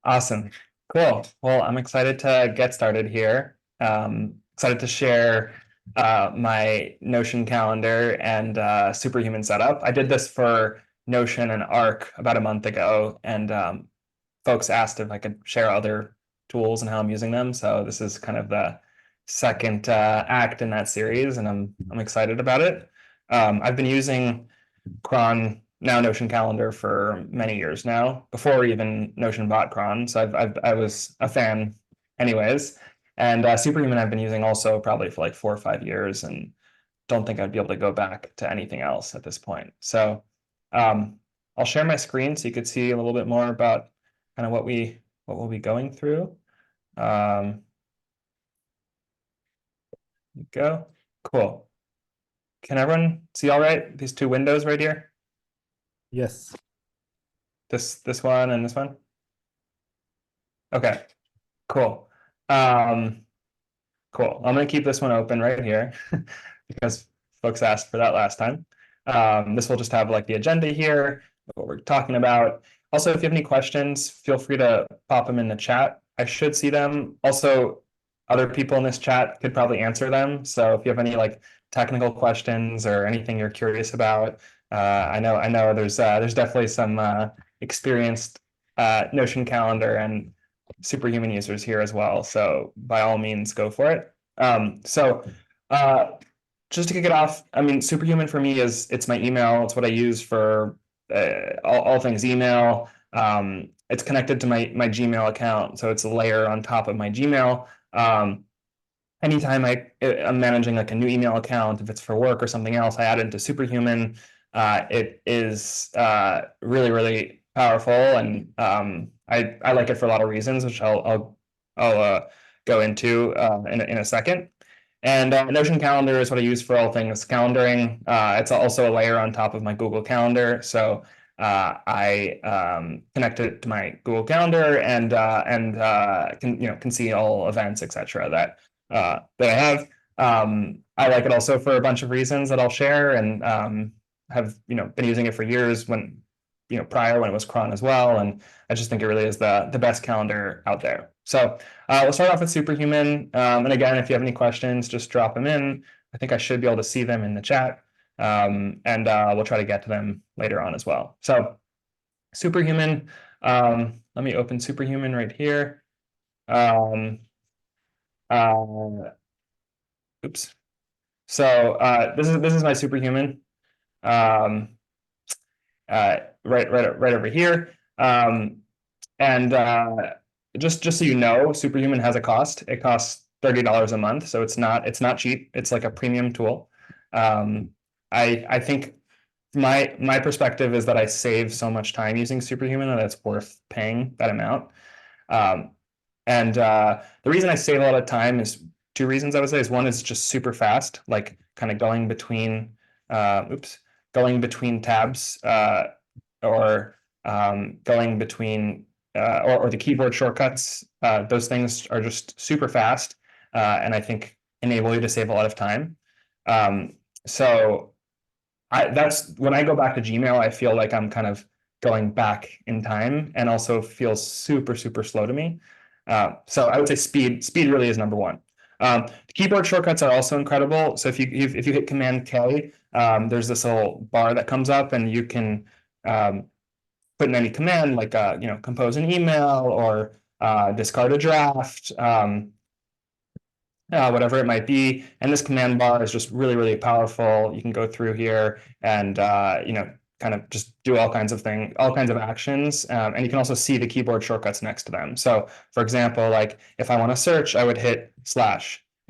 Awesome. Cool. Well, I'm excited to get started here. Excited to share my Notion calendar and Superhuman setup. I did this for Notion and Arc about a month ago, and folks asked if I could share other tools and how I'm using them. So this is kind of the second act in that series, and I'm excited about it. I've been using Cron, now Notion Calendar, for many years now, before even Notion bought Cron. So I was a fan anyways. And Superhuman I've been using also probably for like 4 or 5 years, and don't think I'd be able to go back to anything else at this point. So I'll share my screen so you could see a little bit more about kind of what we'll be going through. Go. Cool. Can everyone see all right? These two windows right here? Yes. This one and this one? Okay, cool. Cool. I'm gonna keep this one open right here because folks asked for that last time. This will just have like the agenda here, what we're talking about. Also, if you have any questions, feel free to pop them in the chat. I should see them. Also, other people in this chat could probably answer them. So if you have any like technical questions or anything you're curious about, I know there's definitely some experienced Notion Calendar and Superhuman users here as well. So by all means, go for it. Just to kick it off, I mean, Superhuman for me it's my email. It's what I use for all things email. It's connected to my Gmail account, so it's a layer on top of my Gmail. Anytime I'm managing like a new email account, if it's for work or something else, I add it into Superhuman. It is really, really powerful, and I like it for a lot of reasons, which I'll go into in a second. And Notion Calendar is what I use for all things calendaring. It's also a layer on top of my Google Calendar, so I connect it to my Google Calendar and can see all events, etc. that I have. I like it also for a bunch of reasons that I'll share, and have been using it for years when prior when it was cron as well, and I just think it really is the best calendar out there. So we'll start off with Superhuman, and again, if you have any questions, just drop them in. I think I should be able to see them in the chat, and we'll try to get to them later on as well. So Superhuman, let me open Superhuman right here. Oops. So this is my Superhuman. Right over here. And just so you know, Superhuman has a cost. It costs $30 a month, so it's not cheap. It's like a premium tool. I think my perspective is that I save so much time using Superhuman that it's worth paying that amount. And the reason I save a lot of time is two reasons, I would say. Is one is just super fast, like kind of going between tabs, or going between or the keyboard shortcuts. Those things are just super fast, and I think enable you to save a lot of time. So that's when I go back to Gmail, I feel like I'm kind of going back in time, and also feels super slow to me. So I would say speed really is number one. The keyboard shortcuts are also incredible. So if you hit Command K, there's this little bar that comes up, and you can put in any command like compose an email or discard a draft, whatever it might be. And this command bar is just really powerful. You can go through here and kind of just do all kinds of actions, and you can also see the keyboard shortcuts next to them. So for example, like if I want to search, I would hit /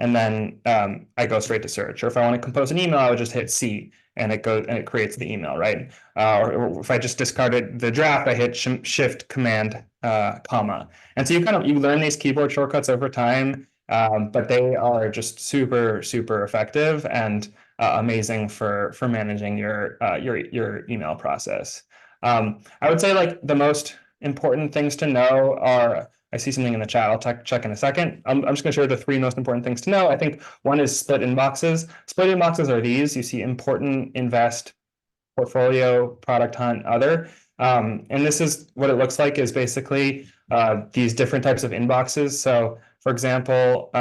and then I go straight to search. Or if I want to compose an email, I would just hit C, and it creates the email, right? Or if I just discarded the draft, I hit Shift Command comma. And so you learn these keyboard shortcuts over time, but they are just super effective and amazing for managing your email process. I would say like the most important things to know are, I see something in the chat, I'll check in a second. I'm just going to share the 3 most important things to know. I think one is split inboxes. Split inboxes are these. You see important, invest, portfolio, product hunt, other. And this is what it looks like is basically these different types of inboxes. So for example,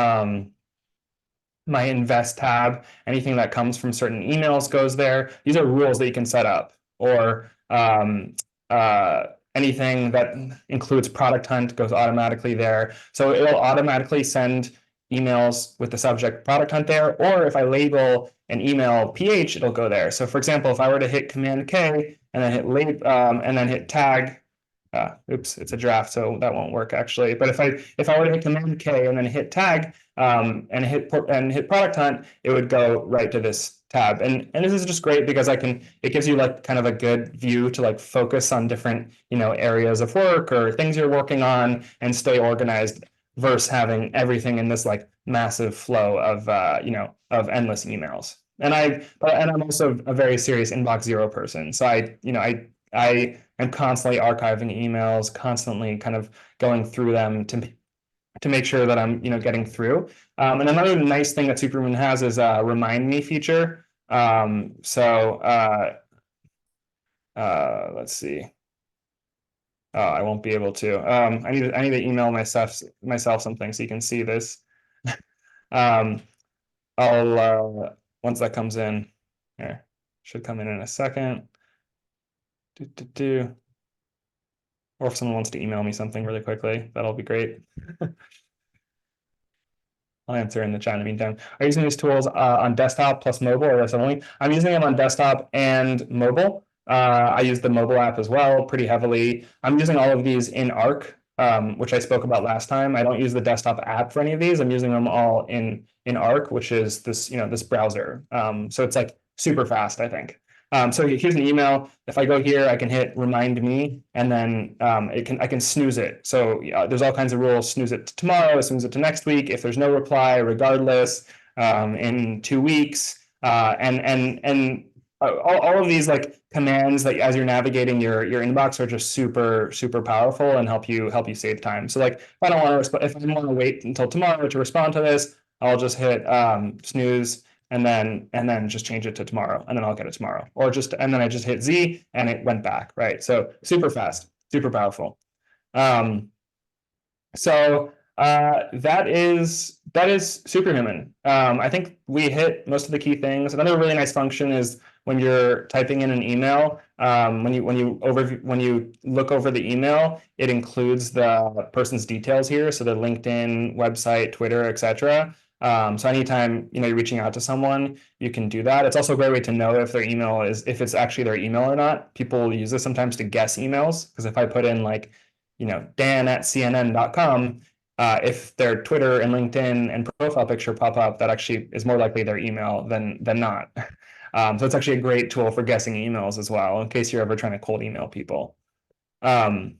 my invest tab, anything that comes from certain emails goes there. These are rules that you can set up, or uh, anything that includes product hunt goes automatically there. So it will automatically send emails with the subject product hunt there, or if I label an email PH, it'll go there. So for example, if I were to hit Command K and then hit and then hit tag, oops, it's a draft, so that won't work actually. But if I were to hit Command K and then hit tag and hit product hunt, it would go right to this tab. And this is just great because it gives you like kind of a good view to like focus on different areas of work or things you're working on and stay organized versus having everything in this like massive flow of of endless emails. And I'm also a very serious inbox zero person. So I am constantly archiving emails, constantly kind of going through them to make sure that I'm getting through. And another nice thing that Superhuman has is a remind me feature. Let's see. Oh, I won't be able to. I need to email myself something so you can see this. um, I'll once that comes in, here, should come in a second. Or if someone wants to email me something really quickly, that'll be great. I'll answer in the chat in the meantime. Are you using these tools on desktop plus mobile or less only? I'm using them on desktop and mobile. I use the mobile app as well pretty heavily. I'm using all of these in Arc, which I spoke about last time. I don't use the desktop app for any of these. I'm using them all in Arc, which is this this browser. So it's like super fast, I think. So here's an email. If I go here, I can hit remind me, and then I can snooze it. So there's all kinds of rules. Snooze it to tomorrow, snooze it to next week. If there's no reply, regardless, in 2 weeks, and all of these like commands that as you're navigating your inbox are just super powerful and help you save time. So like if I don't want to if I want to wait until tomorrow to respond to this, I'll just hit snooze and then just change it to tomorrow, and then I'll get it tomorrow. Or and then I just hit Z and it went back, right? So super fast, super powerful. So that is Superhuman. I think we hit most of the key things. Another really nice function is when you're typing in an email, when you look over the email, it includes the person's details here, so the LinkedIn, website, Twitter, etc. So anytime you're reaching out to someone, you can do that. It's also a great way to know if if it's actually their email or not. People use this sometimes to guess emails, because if I put in like dan@cnn.com, if their Twitter and LinkedIn and profile picture pop up, that actually is more likely their email than not. So it's actually a great tool for guessing emails as well, in case you're ever trying to cold email people. Any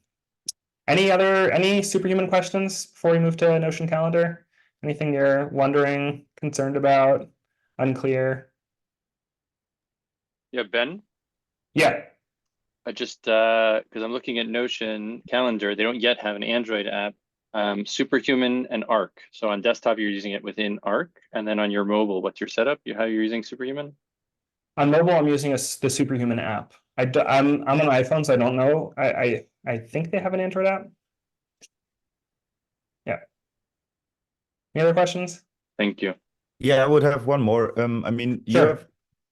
Superhuman questions before we move to Notion Calendar? Anything you're wondering, concerned about, unclear? Yeah, Ben? Yeah. I just, because I'm looking at Notion Calendar, they don't yet have an Android app. Superhuman and Arc. So on desktop, you're using it within Arc, and then on your mobile, what's your setup? How you're using Superhuman? On mobile, I'm using the Superhuman app. I'm on iPhone, so I don't know. I think they have an Android app. Yeah. Any other questions? Thank you. Yeah, I would have one more. I mean, you Sure. have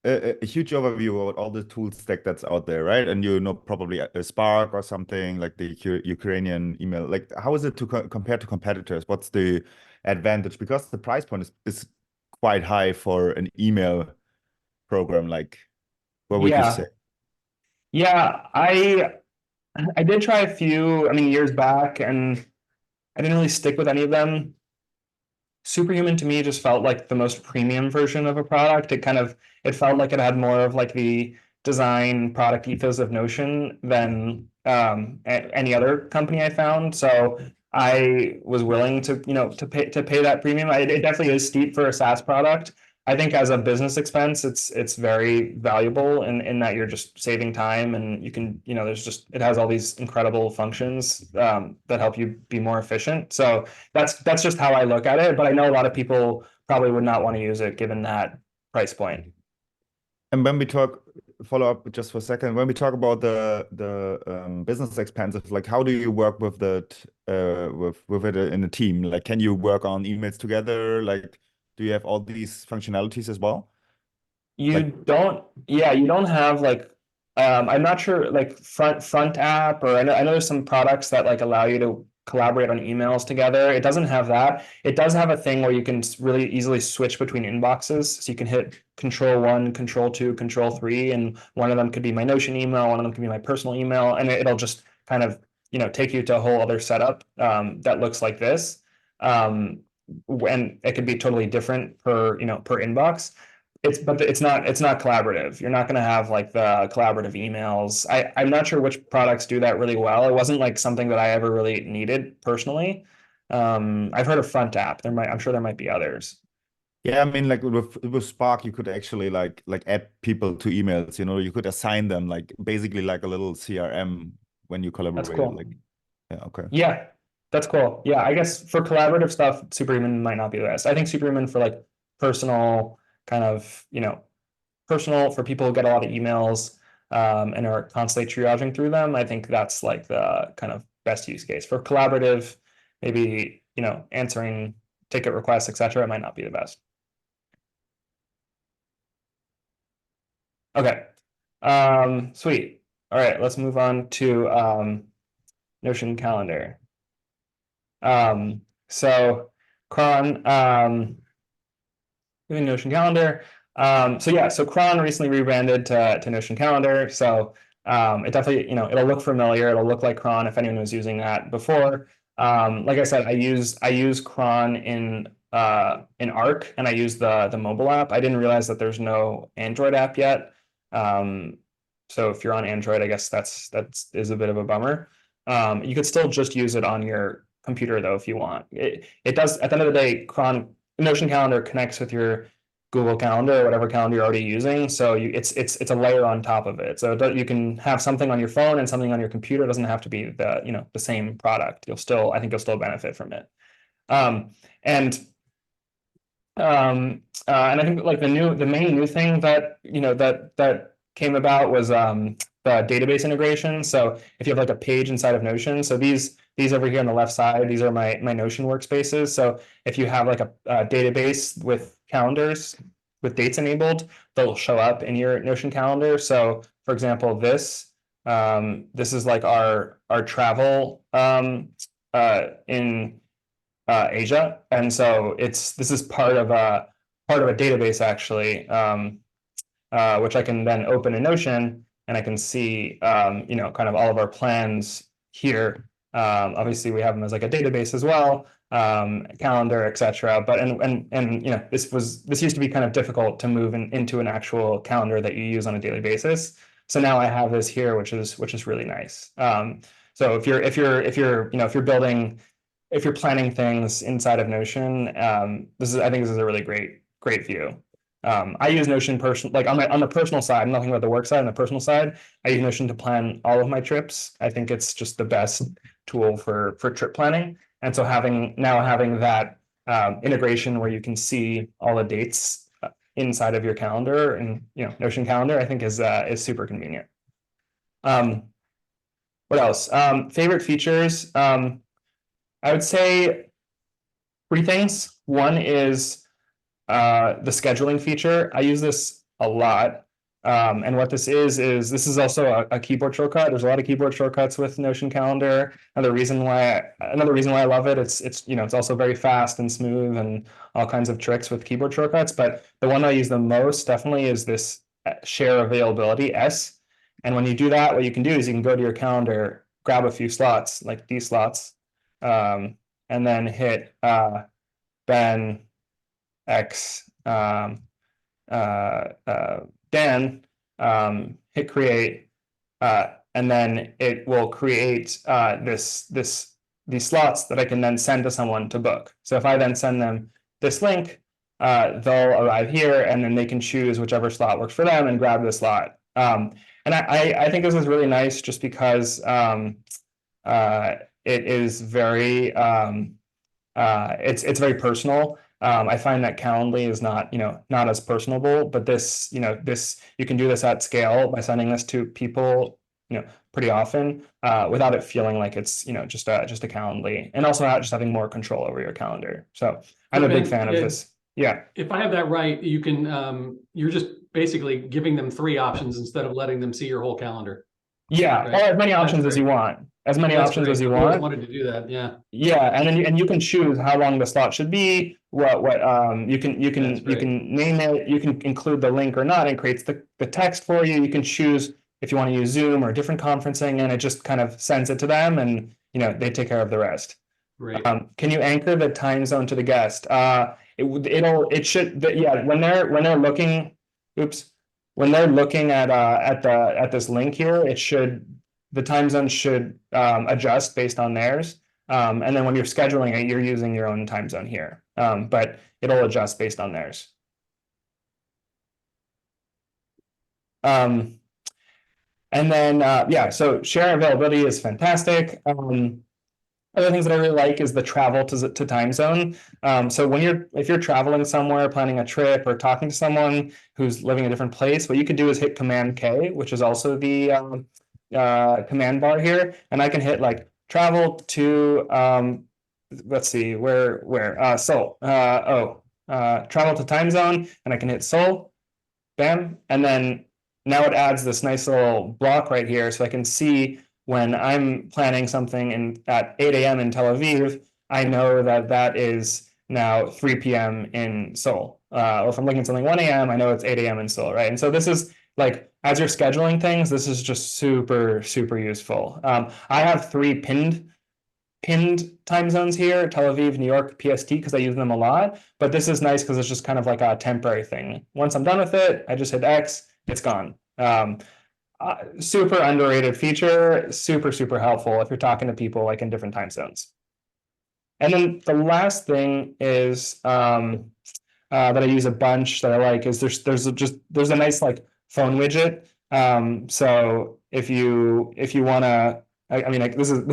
a huge overview about all the tool stack that's out there, right? And you know probably a Spark or something like the Ukrainian email. Like, how is it to compare to competitors? What's the advantage? Because the price point is quite high for an email program. Like, what would you say? Yeah, I did try a few, years back, and I didn't really stick with any of them. Superhuman to me just felt like the most premium version of a product. It felt like it had more of like the design product ethos of Notion than any other company I found. So I was willing to to pay that premium. It definitely is steep for a SaaS product. I think as a business expense, it's very valuable in that you're just saving time, and you can it has all these incredible functions that help you be more efficient. So that's just how I look at it. But I know a lot of people probably would not want to use it given that price point. And when we talk follow up just for a second. When we talk about the business expenses, like how do you work with that with it in a team? Like, can you work on emails together? Like, do you have all these functionalities as well? You don't, yeah, you don't have like, I'm not sure, like front app, or I know there's some products that like allow you to collaborate on emails together. It doesn't have that. It does have a thing where you can really easily switch between inboxes. So you can hit Control 1, Control 2, Control 3, and one of them could be my Notion email, one of them could be my personal email, and it'll just kind of, take you to a whole other setup that looks like this. And it could be totally different per inbox. But it's not collaborative. You're not going to have like the collaborative emails. I'm not sure which products do that really well. It wasn't like something that I ever really needed personally. I've heard of Front App. I'm sure there might be others. Yeah, I mean, like with Spark, you could actually like add people to emails. You could assign them like basically like a little CRM when you collaborate. That's cool. Like, yeah, okay. Yeah, that's cool. Yeah, I guess for collaborative stuff, Superhuman might not be the best. I think Superhuman for like personal kind of, personal, for people who get a lot of emails and are constantly triaging through them, I think that's like the kind of best use case. For collaborative, maybe, answering ticket requests, etc., it might not be the best. Okay. Sweet. All right, let's move on to Notion Calendar. So Cron, Notion Calendar. So Cron recently rebranded to Notion Calendar. So it definitely, it'll look familiar. It'll look like Cron if anyone was using that before. Like I said, I use Cron in Arc, and I use the mobile app. I didn't realize that there's no Android app yet. So if you're on Android, I guess that is a bit of a bummer. You could still just use it on your computer though if you want. It does, at the end of the day, Notion Calendar connects with your Google Calendar or whatever calendar you're already using. So it's a layer on top of it. So you can have something on your phone and something on your computer. It doesn't have to be the same product. I think you'll still benefit from it. And I think like the main new thing that that came about was the database integration. So if you have like a page inside of Notion, so these over here on the left side, these are my Notion workspaces. So if you have like a database with calendars with dates enabled, they'll show up in your Notion calendar. So for example, this is like our travel in Asia, and so this is part of a database actually, which I can then open in Notion, and I can see kind of all of our plans here. Obviously, we have them as like a database as well, calendar, etc. But this used to be kind of difficult to move into an actual calendar that you use on a daily basis. So now I have this here, which is really nice. So if you're planning things inside of Notion, I think this is a really great view. I use Notion like on the personal side, I'm nothing about the work side. On the personal side, I use Notion to plan all of my trips. I think it's just the best tool for trip planning. And so having that integration where you can see all the dates inside of your calendar and Notion Calendar, I think is super convenient. What else? Favorite features. I would say 3 things. One is the scheduling feature. I use this a lot. And what this is also a keyboard shortcut. There's a lot of keyboard shortcuts with Notion Calendar. Another reason why I love it, it's also very fast and smooth and all kinds of tricks with keyboard shortcuts. But the one I use the most definitely is this share availability, S. And when you do that, what you can do is you can go to your calendar, grab a few slots, like these slots, and then hit Ben X Dan, hit create, and then it will create these slots that I can then send to someone to book. So if I then send them this link, they'll arrive here, and then they can choose whichever slot works for them and grab the slot. And I think this is really nice just because it is very it's very personal. I find that Calendly is not, not as personable, but this, you can do this at scale by sending this to people, pretty often, without it feeling like it's, just a Calendly, and also just having more control over your calendar. So I'm a big Ben, fan of this. Yeah. If I have that right, you can, you're just basically giving them 3 options instead of letting them see your whole calendar. Yeah, Right. or as many options as great. you want. As many That's options great. as you I've always want. wanted to do that. Yeah. Yeah, and then you can choose how long the slot should be, you can That's great. name it, you can include the link or not, it creates the text for you. You can choose if you want to use Zoom or different conferencing, and it just kind of sends it to them, and they take care of the rest. Great. Can you anchor the time zone to the guest? It should, yeah, when they're looking, when they're looking at this link here, the time zone should adjust based on theirs. And then when you're scheduling it, you're using your own time zone here. But it'll adjust based on theirs. And then yeah, so share availability is fantastic. Other things that I really like is the travel to time zone. So if you're traveling somewhere, planning a trip, or talking to someone who's living in a different place, what you could do is hit Command K, which is also the command bar here, and I can hit like travel to let's see, Seoul. Travel to time zone, and I can hit Seoul, bam, and then now it adds this nice little block right here, so I can see when I'm planning something at 8 a.m. in Tel Aviv, I know that is now 3 p.m. in Seoul. Or if I'm looking at something 1 a.m., I know it's 8 a.m. in Seoul, right? And so this is like, as you're scheduling things, this is just super, super useful. I have 3 pinned time zones here: Tel Aviv, New York, PST, because I use them a lot. But this is nice because it's just kind of like a temporary thing. Once I'm done with it, I just hit X, it's gone. Super underrated feature, super, super helpful if you're talking to people like in different time zones. And then the last thing is that I use a bunch that I like is there's a nice like phone widget. So if you want to, I mean, like, this is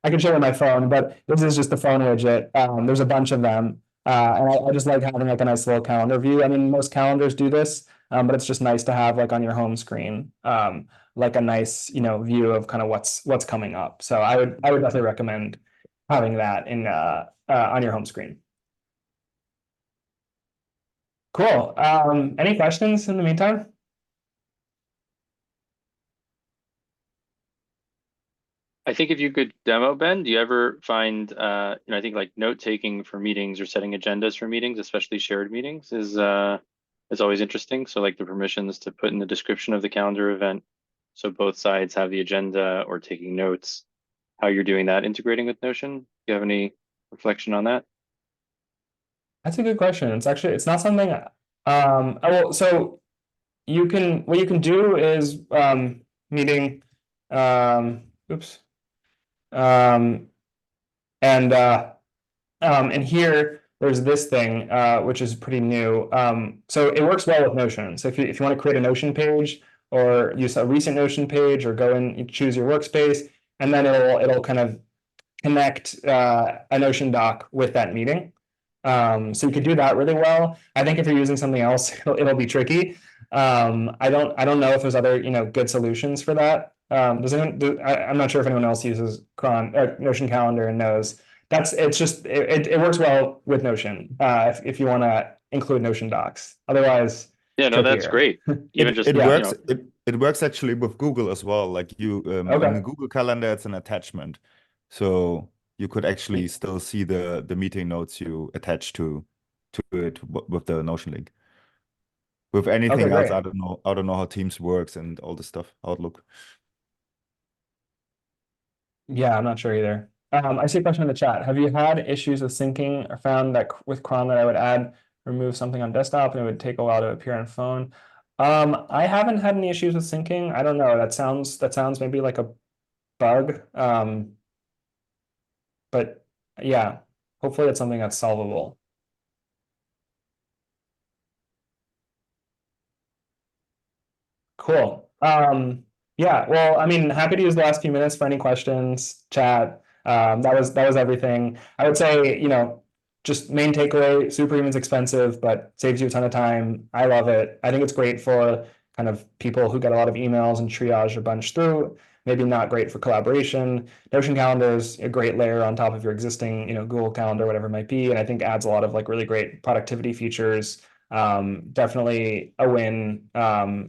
I can show you my phone, but this is just the phone widget. There's a bunch of them, and I just like having like a nice little calendar view. I mean, most calendars do this. But it's just nice to have like on your home screen, like a nice, view of kind of what's coming up. So I would definitely recommend having that on your home screen. Cool. Any questions in the meantime? I think if you could demo, Ben, do you ever find, I think like note taking for meetings or setting agendas for meetings, especially shared meetings, is always interesting. So like the permissions to put in the description of the calendar event, so both sides have the agenda or taking notes, how you're doing that integrating with Notion. Do you have any reflection on that? That's a good question. It's not something, so what you can do is meeting, and here there's this thing, which is pretty new. So it works well with Notion. So if you want to create a Notion page, or use a recent Notion page, or go in, you choose your workspace, and then it'll kind of connect a Notion doc with that meeting. So you could do that really well. I think if you're using something else, it'll be tricky. I don't know if there's other good solutions for that. I'm not sure if anyone else uses Notion Calendar and knows. It works well with Notion if you want to include Notion docs. Otherwise, yeah, no, that's great. Even it works actually with Google as well. Like you in the Google Calendar, it's an attachment, so you could actually still see the meeting notes you attach to it with the Notion link. With anything else, I don't know how Teams works and all this stuff. Outlook. Yeah, I'm not sure either. I see a question in the chat. Have you had issues with syncing, or found that with Chrome that I would remove something on desktop and it would take a while to appear on phone? I haven't had any issues with syncing. I don't know. That sounds maybe like a bug. But yeah, hopefully it's something that's solvable. Cool. Yeah, well, I mean, happy to use the last few minutes for any questions, chat. That was everything. I would say, just main takeaway, Superhuman's expensive, but saves you a ton of time. I love it. I think it's great for kind of people who get a lot of emails and triage a bunch through. Maybe not great for collaboration. Notion Calendar is a great layer on top of your existing, Google Calendar, whatever it might be, and I think adds a lot of like really great productivity features. Definitely a win.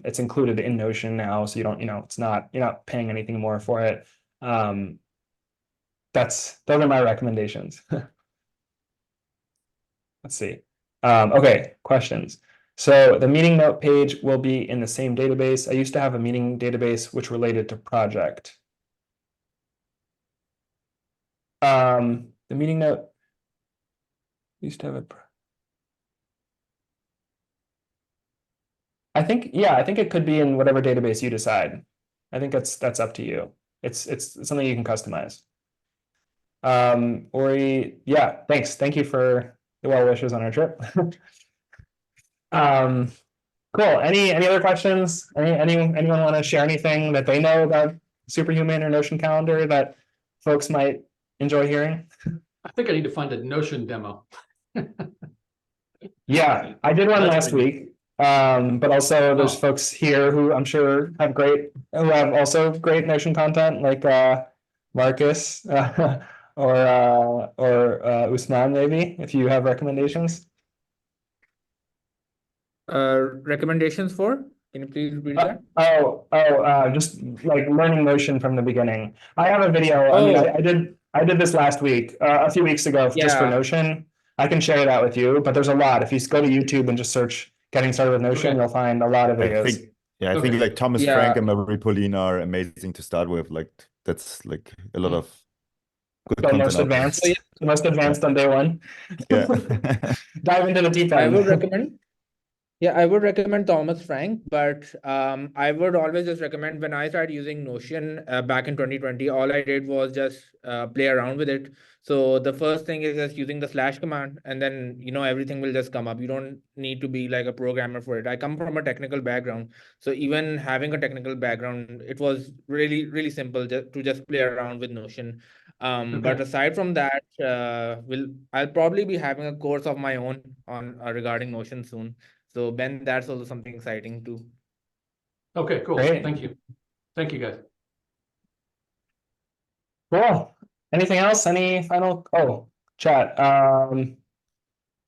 It's included in Notion now, so you don't, you're not paying anything more for it. Those are my recommendations. Let's see. Okay, questions. So the meeting note page will be in the same database. I used to have a meeting database which related to project. The meeting note used to have a. I think it could be in whatever database you decide. I think that's up to you. It's something you can customize. Ori, yeah, thanks. Thank you for the well wishes on our trip. Cool. Any other questions? Anyone want to share anything that they know about Superhuman or Notion Calendar that folks might enjoy hearing? I think I need to find a Notion demo. Yeah, I did one That's last pretty week. But also there's Oh. folks here who I'm sure have also great Notion content, like Marcus or Usman, maybe, if you have recommendations. Recommendations for? Can you please repeat that? Just like learning Notion from the beginning. I have a video. I mean, I did this last week, a few weeks ago, just for Yeah. Notion. I can share that with you, but there's a lot. If you go to YouTube and just search "getting started with Notion," Okay. you'll find a lot of I videos. think, I Okay. think like Thomas Yeah. Frank and Marie Pauline are amazing to start with. Like that's like a lot of good So content most out there. advanced, most advanced on day one. Yeah. Dive into the deep I end. would recommend. Yeah, I would recommend Thomas Frank, but I would always just recommend when I started using Notion back in 2020, all I did was just play around with it. So the first thing is just using the / command, and then everything will just come up. You don't need to be like a programmer for it. I come from a technical background, so even having a technical background, it was really, really simple to just play around with Notion. But aside from that, I'll probably be having a course of my own on regarding Notion soon. So Ben, that's also something exciting too. Okay, cool. Great. Thank you. Thank you, guys. Cool. Anything else? Any final? Oh, chat.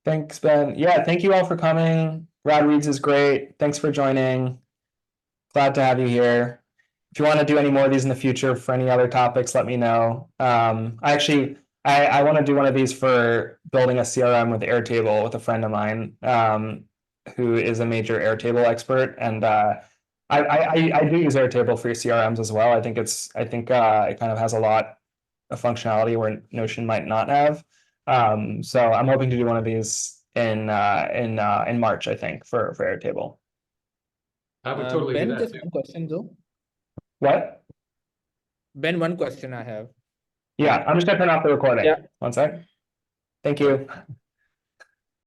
Thanks, Ben. Yeah, thank you all for coming. Rad Reads is great. Thanks for joining. Glad to have you here. If you want to do any more of these in the future for any other topics, let me know. I want to do one of these for building a CRM with Airtable with a friend of mine, who is a major Airtable expert, and I do use Airtable for CRMs as well. I think it kind of has a lot of functionality where Notion might not have. So I'm hoping to do one of these in March, I think, for Airtable. I would totally do Ben, that just too. one question though. What? Ben, one question I have. Yeah, I'm just gonna turn off the recording. Yeah. One sec. Thank you.